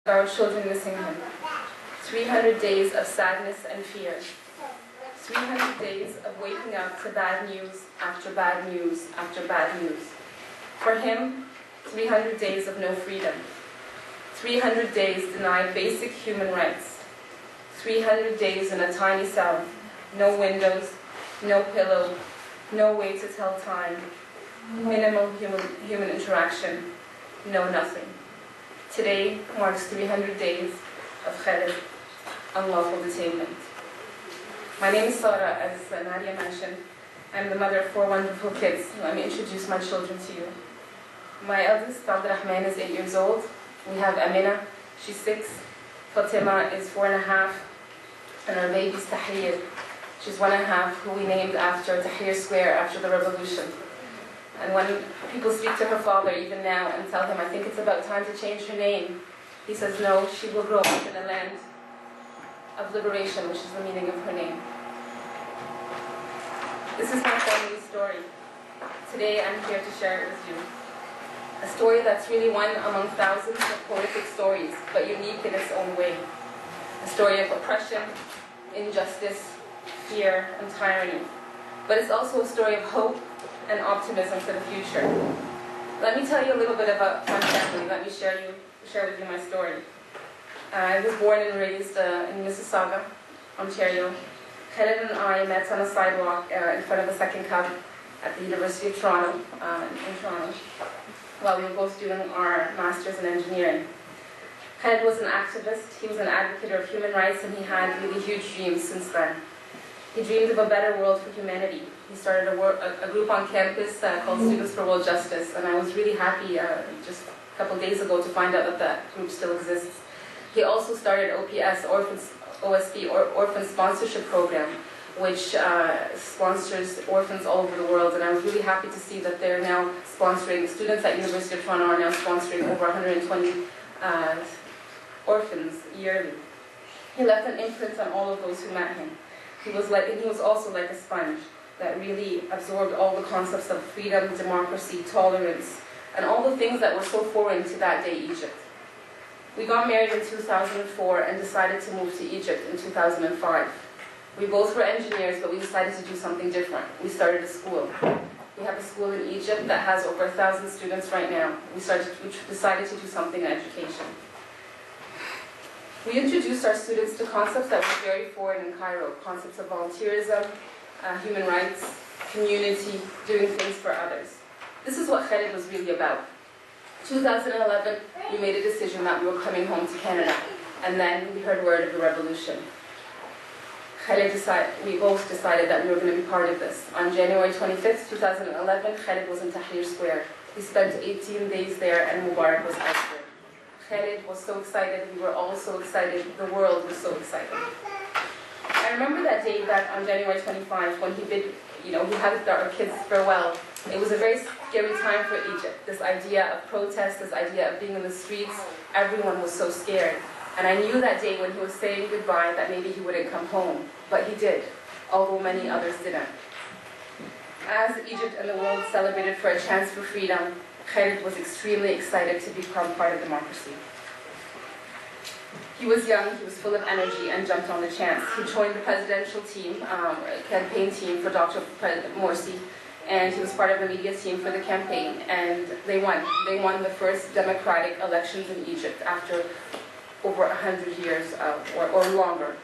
Our children missing him. 300 days of sadness and fear. 300 days of waking up to bad news after bad news after bad news. For him, 300 days of no freedom. 300 days denied basic human rights. 300 days in a tiny cell. No windows, no pillow, no way to tell time. Minimal human interaction. No nothing. Today marks 300 days of Khaled unlawful detainment. My name is Sarah, as Nadia mentioned. I'm the mother of 4 wonderful kids. Let me introduce my children to you. My eldest, Abdurrahman, is 8 years old. We have Amina, she's 6. Fatima is 4.5. And our baby's Tahir, she's 1.5, who we named after Tahrir Square after the revolution. And when people speak to her father, even now, and tell him, I think it's about time to change her name, he says, no, she will grow up in a land of liberation, which is the meaning of her name. This is my family story. Today, I'm here to share it with you. A story that's really one among thousands of horrific stories, but unique in its own way. A story of oppression, injustice, fear, and tyranny. But it's also a story of hope and optimism for the future. Let me tell you a little bit about my family. Let me share with you my story. I was born and raised in Mississauga, Ontario. Khaled and I met on a sidewalk in front of the second cub at the University of Toronto, in Toronto, while we were both doing our Masters in Engineering. Khaled was an activist, he was an advocate of human rights, and he had really huge dreams since then. He dreamed of a better world for humanity. He started a group on campus called Students for World Justice, and I was really happy just a couple days ago to find out that that group still exists. He also started OPS, OSP, or Orphan Sponsorship Program, which sponsors orphans all over the world, and I was really happy to see that they're now sponsoring, students at University of Toronto are now sponsoring over 120 orphans yearly. He left an imprint on all of those who met him. He was also like a sponge that really absorbed all the concepts of freedom, democracy, tolerance, and all the things that were so foreign to that day Egypt. We got married in 2004 and decided to move to Egypt in 2005. We both were engineers, but we decided to do something different. We started a school. We have a school in Egypt that has over 1,000 students right now. We decided to do something in education. We introduced our students to concepts that were very foreign in Cairo, concepts of volunteerism, human rights, community, doing things for others. This is what Khaled was really about. 2011, we made a decision that we were coming home to Canada, and then we heard word of the revolution. We both decided that we were going to be part of this. On January 25th, 2011, Khaled was in Tahrir Square. He spent 18 days there, and Mubarak was ousted. Khaled was so excited, we were all so excited, the world was so excited. I remember that day back on January 25 when he had our kids farewell. It was a very scary time for Egypt. This idea of protest, this idea of being in the streets, everyone was so scared. And I knew that day when he was saying goodbye that maybe he wouldn't come home, but he did, although many others didn't. As Egypt and the world celebrated for a chance for freedom, Khaled was extremely excited to become part of democracy. He was young, he was full of energy, and jumped on the chance. He joined the presidential team, campaign team for Dr. Morsi, and he was part of the media team for the campaign, and they won. They won the first democratic elections in Egypt after over 100 years or longer.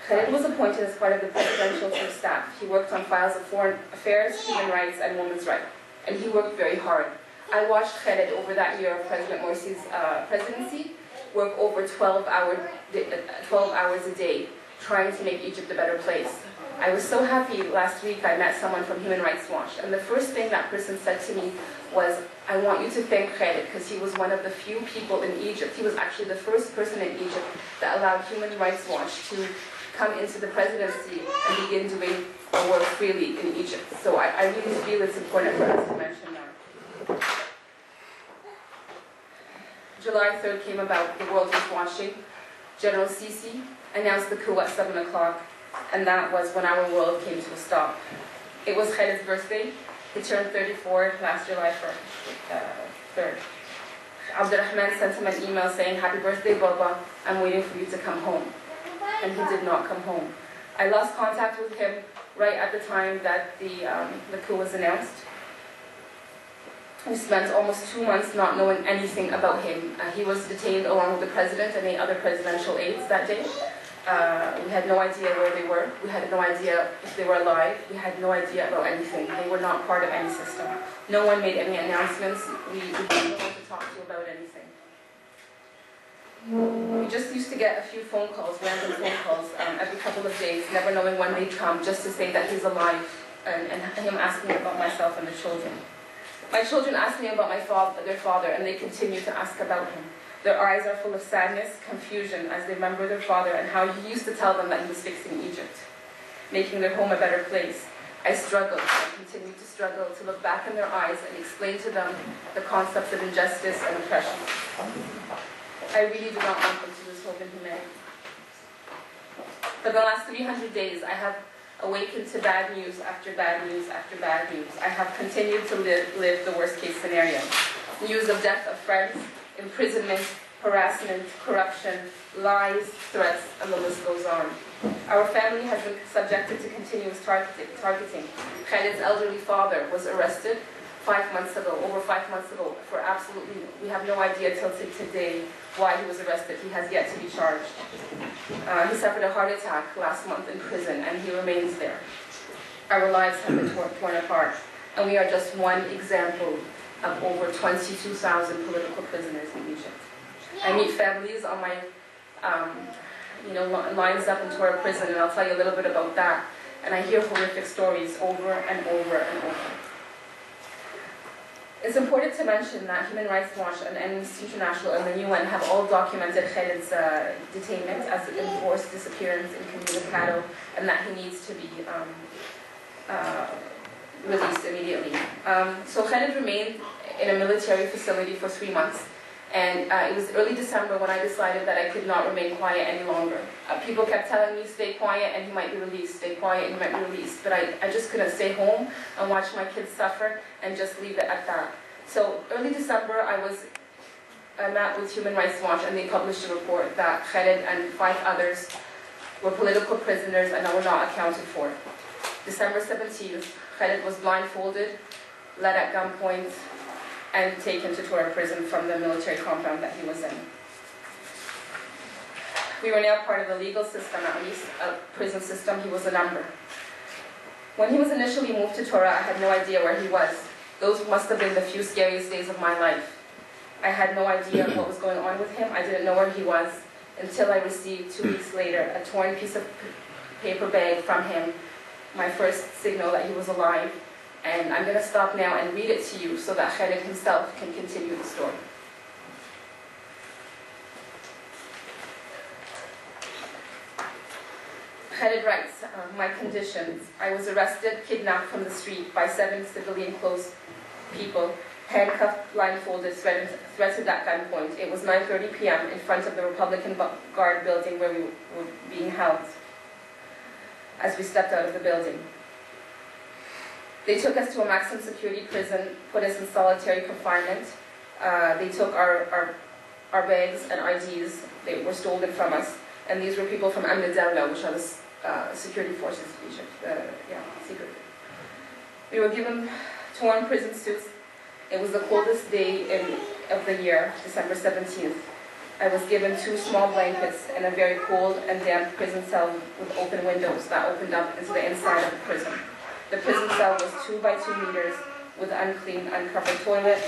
Khaled was appointed as part of the presidential chief staff. He worked on files of foreign affairs, human rights, and women's rights. And he worked very hard. I watched Khaled over that year of President Morsi's presidency work over 12 hours a day, trying to make Egypt a better place. I was so happy last week I met someone from Human Rights Watch, and the first thing that person said to me was, I want you to thank Khaled, because he was one of the few people in Egypt. He was actually the first person in Egypt that allowed Human Rights Watch to come into the presidency and begin doing work freely in Egypt. So I really feel it's important for us to mention that. July 3rd came about, the world was watching. General Sisi announced the coup at 7 o'clock, and that was when our world came to a stop. It was Khaled's birthday. He turned 34 last July 3rd. Abdurrahman sent him an email saying, "Happy birthday, Baba, I'm waiting for you to come home." And he did not come home. I lost contact with him right at the time that the coup was announced. We spent almost 2 months not knowing anything about him. He was detained along with the president and 8 other presidential aides that day. We had no idea where they were. We had no idea if they were alive. We had no idea about anything. They were not part of any system. No one made any announcements. We didn't know who to talk to about anything. We just used to get a few phone calls, random phone calls, every couple of days, never knowing when they'd come, just to say that he's alive, and him asking me about myself and the children. My children asked me about their father, and they continue to ask about him. Their eyes are full of sadness, confusion, as they remember their father and how he used to tell them that he was fixing Egypt, making their home a better place. I struggled, I continue to struggle, to look back in their eyes and explain to them the concepts of injustice and oppression. I really do not want them to lose hope in humanity. For the last 300 days, I have awakened to bad news after bad news after bad news. I have continued to live the worst case scenario. News of death of friends, imprisonment, harassment, corruption, lies, threats, and the list goes on. Our family has been subjected to continuous targeting. Khaled's elderly father was arrested 5 months ago, over 5 months ago, for absolutely, we have no idea till today why he was arrested. He has yet to be charged. He suffered a heart attack last month in prison, and he remains there. Our lives have been torn apart, and we are just one example of over 22,000 political prisoners in Egypt. I meet families on my lines up into our prison, and I'll tell you a little bit about that. And I hear horrific stories over and over and over. It's important to mention that Human Rights Watch and Amnesty International and the UN have all documented Khaled's detainment as an enforced disappearance incommunicado, and that he needs to be released immediately. So Khaled remained in a military facility for 3 months, and it was early December when I decided that I could not remain quiet any longer. People kept telling me, stay quiet and he might be released, stay quiet and he might be released, but I just couldn't stay home and watch my kids suffer and just leave it at that. So early December I met with Human Rights Watch, and they published a report that Khaled and 5 others were political prisoners and were not accounted for. December 17th, Khaled was blindfolded, led at gunpoint, and taken to Tora prison from the military compound that he was in. We were now part of the legal system, at least a prison system. He was a number. When he was initially moved to Tora, I had no idea where he was. Those must have been the few scariest days of my life. I had no idea what was going on with him. I didn't know where he was until I received 2 weeks later a torn piece of paper bag from him, my first signal that he was alive. And I'm going to stop now and read it to you so that Khaled himself can continue the story. Khaled writes, my conditions. I was arrested, kidnapped from the street by 7 civilian clothes people, handcuffed, blindfolded, threatened at gunpoint. It was 9:30 p.m. in front of the Republican Guard building where we were being held as we stepped out of the building. They took us to a maximum security prison, put us in solitary confinement. They took our bags and IDs. They were stolen from us. And these were people from Amn al-Dawla, which are the security forces of Egypt. Secret. We were given torn prison suits. It was the coldest day of the year, December 17th. I was given 2 small blankets and a very cold and damp prison cell with open windows that opened up into the inside of the prison. The prison cell was 2 by 2 meters with an unclean, uncovered toilet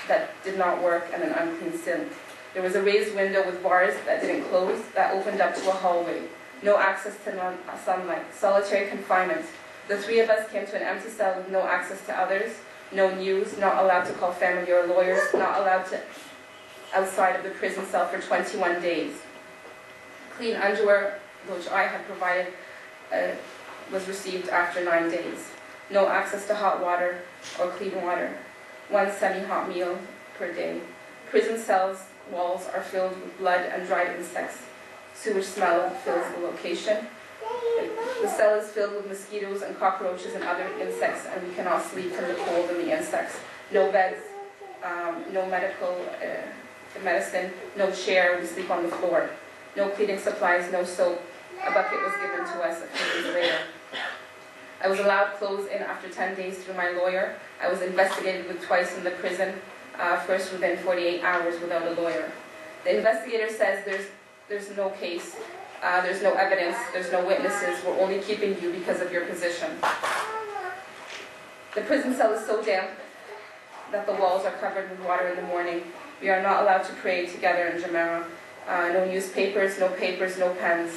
that did not work and an unclean sink. There was a raised window with bars that didn't close that opened up to a hallway. No access to sunlight. Solitary confinement. The 3 of us came to an empty cell with no access to others, no news, not allowed to call family or lawyers, not allowed to outside of the prison cell for 21 days. Clean underwear, which I had provided, was received after 9 days. No access to hot water or clean water. 1 semi-hot meal per day. Prison cells walls are filled with blood and dried insects. Sewage smell fills the location. The cell is filled with mosquitoes and cockroaches and other insects, and we cannot sleep from the cold and the insects. No beds, no medical medicine, no chair, we sleep on the floor. No cleaning supplies, no soap. A bucket was given to us a few days later. I was allowed clothes in after 10 days through my lawyer. I was investigated with twice in the prison, first within 48 hours without a lawyer. The investigator says there's no case, there's no evidence, there's no witnesses, we're only keeping you because of your position. The prison cell is so damp that the walls are covered with water in the morning. We are not allowed to pray together in Jumeirah. No newspapers, no papers, no pens.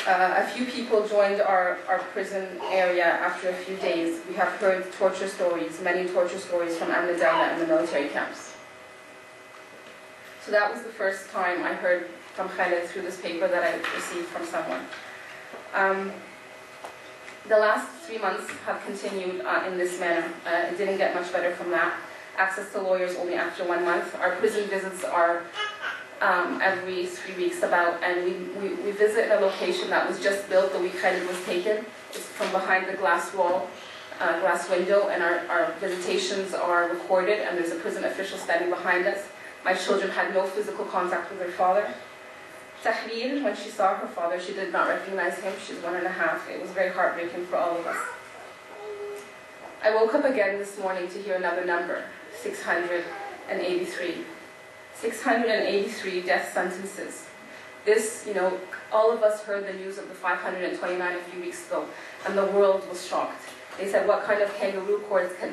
A few people joined our prison area after a few days. We have heard torture stories, many torture stories from Amna Dawla and the military camps. So that was the first time I heard from Khaled through this paper that I received from someone. The last 3 months have continued in this manner. It didn't get much better from that. Access to lawyers only after 1 month. Our prison visits are every 3 weeks about, and we visit in a location that was just built the week Khaled was taken. It's from behind the glass wall, glass window, and our visitations are recorded, and there's a prison official standing behind us. My children had no physical contact with their father. Tahrir, when she saw her father, she did not recognize him. She's 1.5. It was very heartbreaking for all of us. I woke up again this morning to hear another number, 683. 683 death sentences. This, all of us heard the news of the 529 a few weeks ago, and the world was shocked. They said, what kind of kangaroo courts can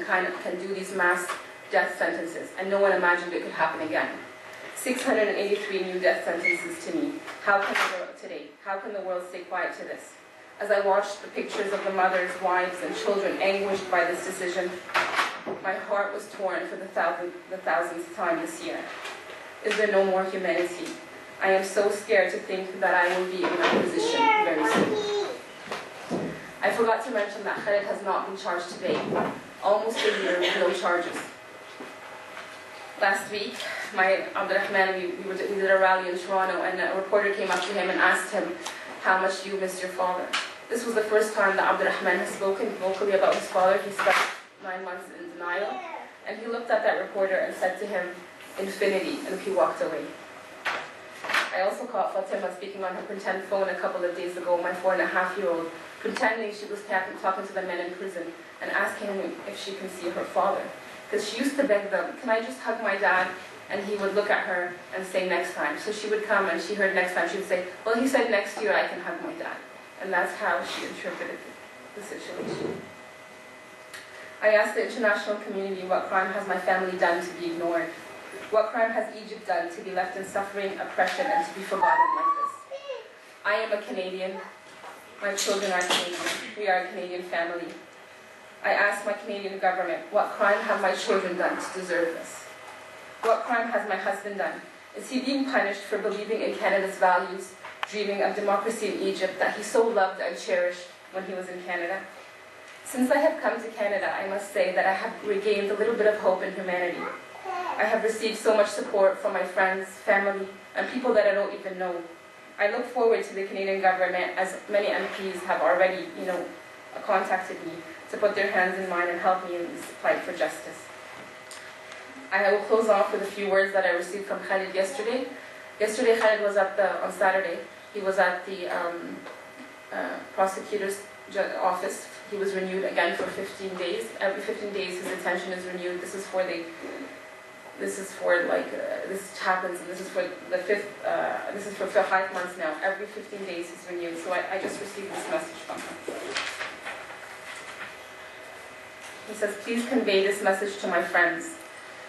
do these mass death sentences? And no one imagined it could happen again. 683 new death sentences to me. How can the world today? How can the world stay quiet to this? As I watched the pictures of the mothers, wives, and children anguished by this decision, my heart was torn for the thousandth time this year. Is there no more humanity? I am so scared to think that I will be in my position very soon. I forgot to mention that Khaled has not been charged today. Almost a year with no charges. Last week, my Abdurrahman, we did a rally in Toronto, and a reporter came up to him and asked him, how much do you miss your father? This was the first time that Abdurrahman has spoken vocally about his father. He spent 9 months in denial, and he looked at that reporter and said to him, infinity, and he walked away. I also caught Fatima speaking on her pretend phone a couple of days ago, my 4.5-year-old, pretending she was talking to the men in prison and asking him if she can see her father. Because she used to beg them, can I just hug my dad? And he would look at her and say next time. So she would come and she heard next time, she would say, well, he said next year I can hug my dad. And that's how she interpreted the situation. I asked the international community, what crime has my family done to be ignored? What crime has Egypt done to be left in suffering, oppression, and to be forgotten like this? I am a Canadian. My children are Canadian. We are a Canadian family. I asked my Canadian government, what crime have my children done to deserve this? What crime has my husband done? Is he being punished for believing in Canada's values, dreaming of democracy in Egypt that he so loved and cherished when he was in Canada? Since I have come to Canada, I must say that I have regained a little bit of hope in humanity. I have received so much support from my friends, family, and people that I don't even know. I look forward to the Canadian government, as many MPs have already, contacted me, to put their hands in mine and help me in this fight for justice. I will close off with a few words that I received from Khaled yesterday. Yesterday, Khaled was on Saturday, he was at the prosecutor's office. He was renewed again for 15 days. Every 15 days his detention is renewed. This happens, and this is for the this is for 5 months now. Every 15 days he's renewed. So I just received this message from him. He says, please convey this message to my friends.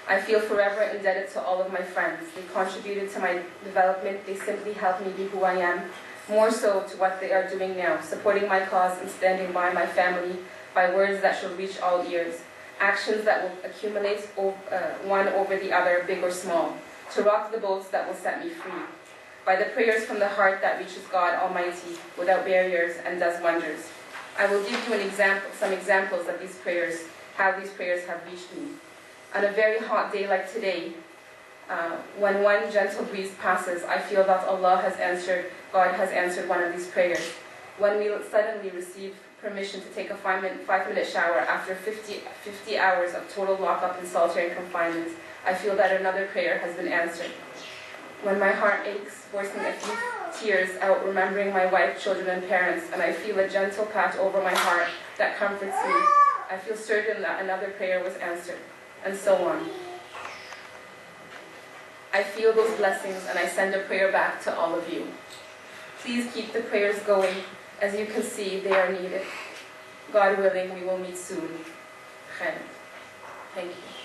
I feel forever indebted to all of my friends. They contributed to my development. They simply helped me be who I am, more so to what they are doing now, supporting my cause and standing by my family by words that shall reach all ears, actions that will accumulate one over the other, big or small, to rock the boats that will set me free, by the prayers from the heart that reaches God Almighty without barriers and does wonders. I will give you some examples of these prayers, how these prayers have reached me. On a very hot day like today, when one gentle breeze passes, I feel that God has answered one of these prayers. When we suddenly receive permission to take a 5-minute shower after 50 hours of total lockup and solitary confinement, I feel that another prayer has been answered. When my heart aches, forcing a few tears out, remembering my wife, children, and parents, and I feel a gentle pat over my heart that comforts me, I feel certain that another prayer was answered, and so on. I feel those blessings, and I send a prayer back to all of you. Please keep the prayers going. As you can see, they are needed. God willing, we will meet soon. Khaled. Thank you.